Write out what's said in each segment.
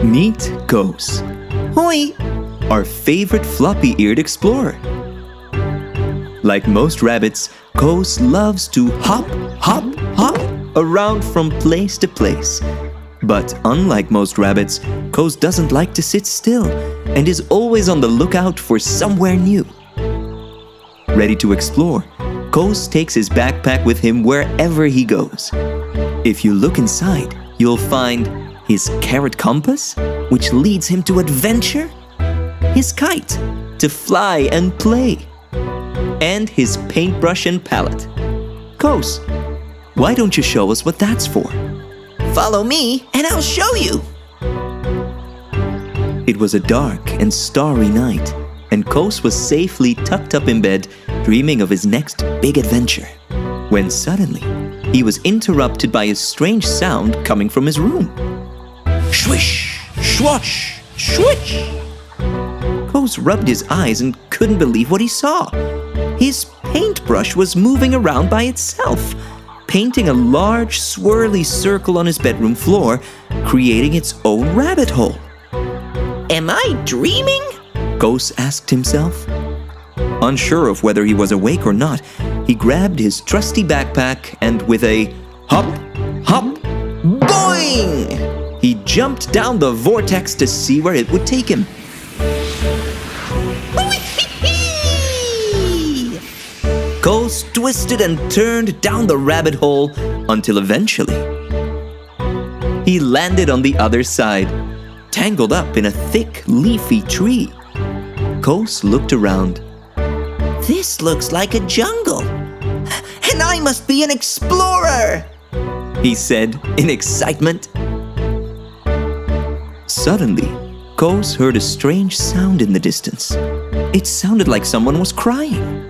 Meet Koos. Hoi! Our favorite floppy-eared explorer. Like most rabbits, Koos loves to hop, hop, hop around from place to place. But unlike most rabbits, Koos doesn't like to sit still and is always on the lookout for somewhere new. Ready to explore, Koos takes his backpack with him wherever he goes. If you look inside, you'll find his carrot compass, which leads him to adventure, his kite, to fly and play, and his paintbrush and palette. Koos, why don't you show us what that's for? Follow me and I'll show you. It was a dark and starry night, and Koos was safely tucked up in bed, dreaming of his next big adventure, when suddenly he was interrupted by a strange sound coming from his room. Swish, swoosh, swish! Koos rubbed his eyes and couldn't believe what he saw. His paintbrush was moving around by itself, painting a large swirly circle on his bedroom floor, creating its own rabbit hole. Am I dreaming? Koos asked himself. Unsure of whether he was awake or not, he grabbed his trusty backpack and with a hop, hop, boing! He jumped down the vortex to see where it would take him. Koos twisted and turned down the rabbit hole until eventually he landed on the other side, tangled up in a thick, leafy tree. Koos looked around. This looks like a jungle. And I must be an explorer, he said in excitement. Suddenly, Koos heard a strange sound in the distance. It sounded like someone was crying.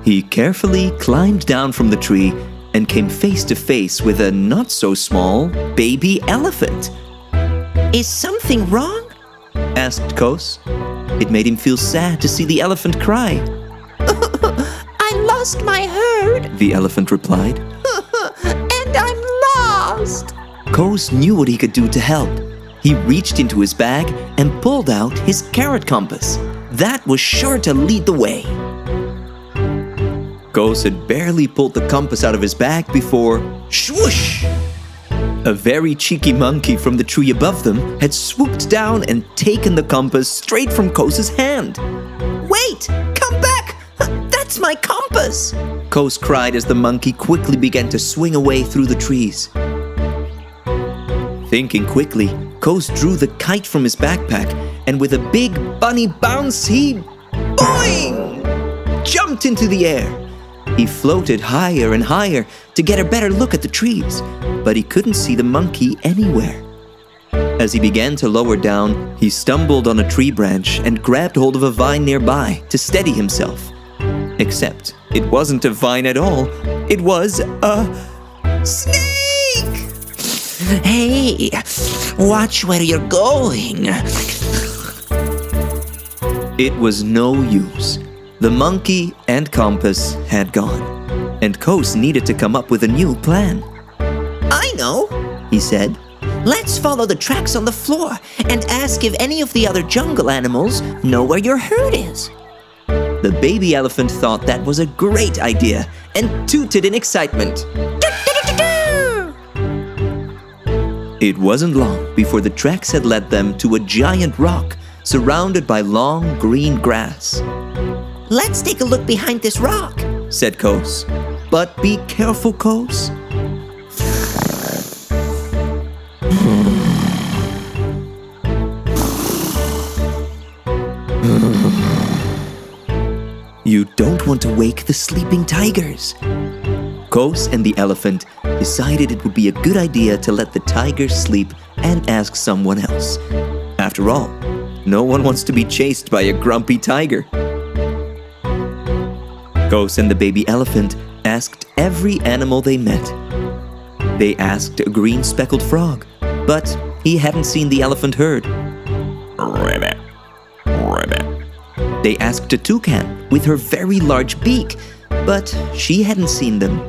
He carefully climbed down from the tree and came face to face with a not-so-small baby elephant. Is something wrong? Asked Koos. It made him feel sad to see the elephant cry. I lost my herd. The elephant replied. And I'm lost. Koos knew what he could do to help. He reached into his bag and pulled out his carrot compass. That was sure to lead the way. Koos had barely pulled the compass out of his bag before, swoosh! A very cheeky monkey from the tree above them had swooped down and taken the compass straight from Koos's hand. Wait! Come back! That's my compass! Koos cried as the monkey quickly began to swing away through the trees. Thinking quickly, Koos drew the kite from his backpack and with a big bunny bounce, he, boing! Jumped into the air. He floated higher and higher to get a better look at the trees, but he couldn't see the monkey anywhere. As he began to lower down, he stumbled on a tree branch and grabbed hold of a vine nearby to steady himself. Except it wasn't a vine at all, it was a snake! Hey, watch where you're going. It was no use. The monkey and compass had gone, and Koos needed to come up with a new plan. I know, he said. Let's follow the tracks on the floor and ask if any of the other jungle animals know where your herd is. The baby elephant thought that was a great idea and tooted in excitement. It wasn't long before the tracks had led them to a giant rock surrounded by long green grass. Let's take a look behind this rock, said Koos. But be careful, Koos. You don't want to wake the sleeping tigers. Koos and the elephant decided it would be a good idea to let the tigers sleep and ask someone else. After all, no one wants to be chased by a grumpy tiger. Koos and the baby elephant asked every animal they met. They asked a green speckled frog, but he hadn't seen the elephant herd. Ribbit, ribbit. They asked a toucan with her very large beak, but she hadn't seen them.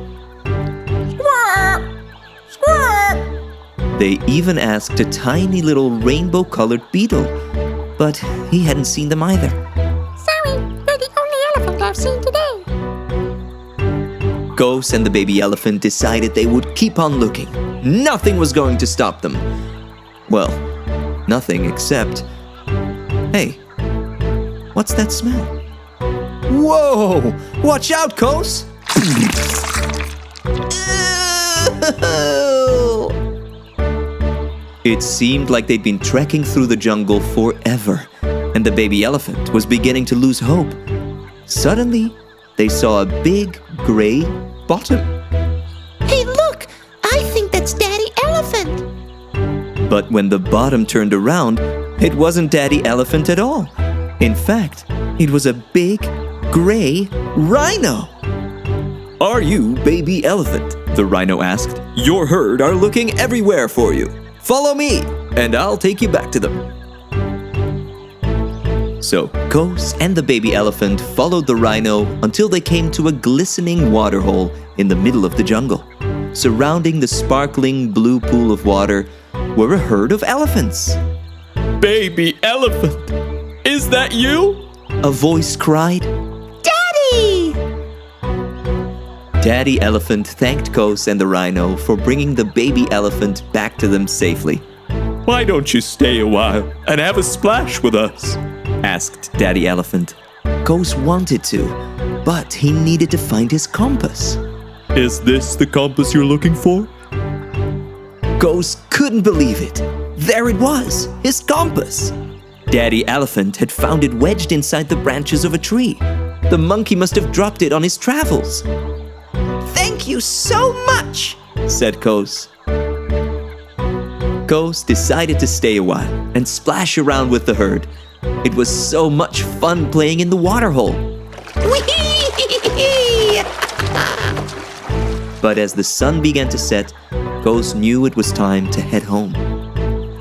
They even asked a tiny little rainbow-colored beetle, but he hadn't seen them either. Sorry, you're the only elephant I've seen today. Koos and the baby elephant decided they would keep on looking. Nothing was going to stop them. Well, nothing except... Hey, what's that smell? Whoa! Watch out, Koos! It seemed like they'd been trekking through the jungle forever, and the baby elephant was beginning to lose hope. Suddenly, they saw a big gray bottom. Hey, look! I think that's Daddy Elephant. But when the bottom turned around, it wasn't Daddy Elephant at all. In fact, it was a big, gray rhino. Are you Baby Elephant? The rhino asked. Your herd are looking everywhere for you. Follow me, and I'll take you back to them. So, Koos and the baby elephant followed the rhino until they came to a glistening waterhole in the middle of the jungle. Surrounding the sparkling blue pool of water were a herd of elephants. Baby elephant, is that you? A voice cried. Daddy! Daddy Elephant thanked Koos and the rhino for bringing the baby elephant back to them safely. Why don't you stay a while and have a splash with us? Asked Daddy Elephant. Koos wanted to, but he needed to find his compass. Is this the compass you're looking for? Koos couldn't believe it. There it was, his compass. Daddy Elephant had found it wedged inside the branches of a tree. The monkey must have dropped it on his travels. Thank you so much, said Koos. Koos decided to stay a while and splash around with the herd. It was so much fun playing in the waterhole. Whee! But as the sun began to set, Koos knew it was time to head home.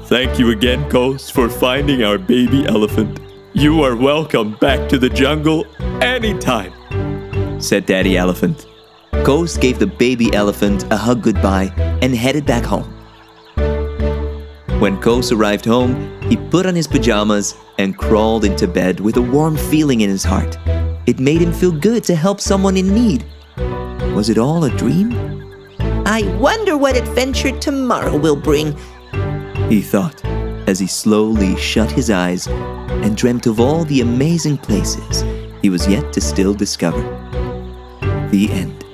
Thank you again, Koos, for finding our baby elephant. You are welcome back to the jungle anytime, said Daddy Elephant. Koos gave the baby elephant a hug goodbye and headed back home. When Koos arrived home, he put on his pajamas and crawled into bed with a warm feeling in his heart. It made him feel good to help someone in need. Was it all a dream? I wonder what adventure tomorrow will bring, he thought, as he slowly shut his eyes and dreamt of all the amazing places he was yet to still discover. The end.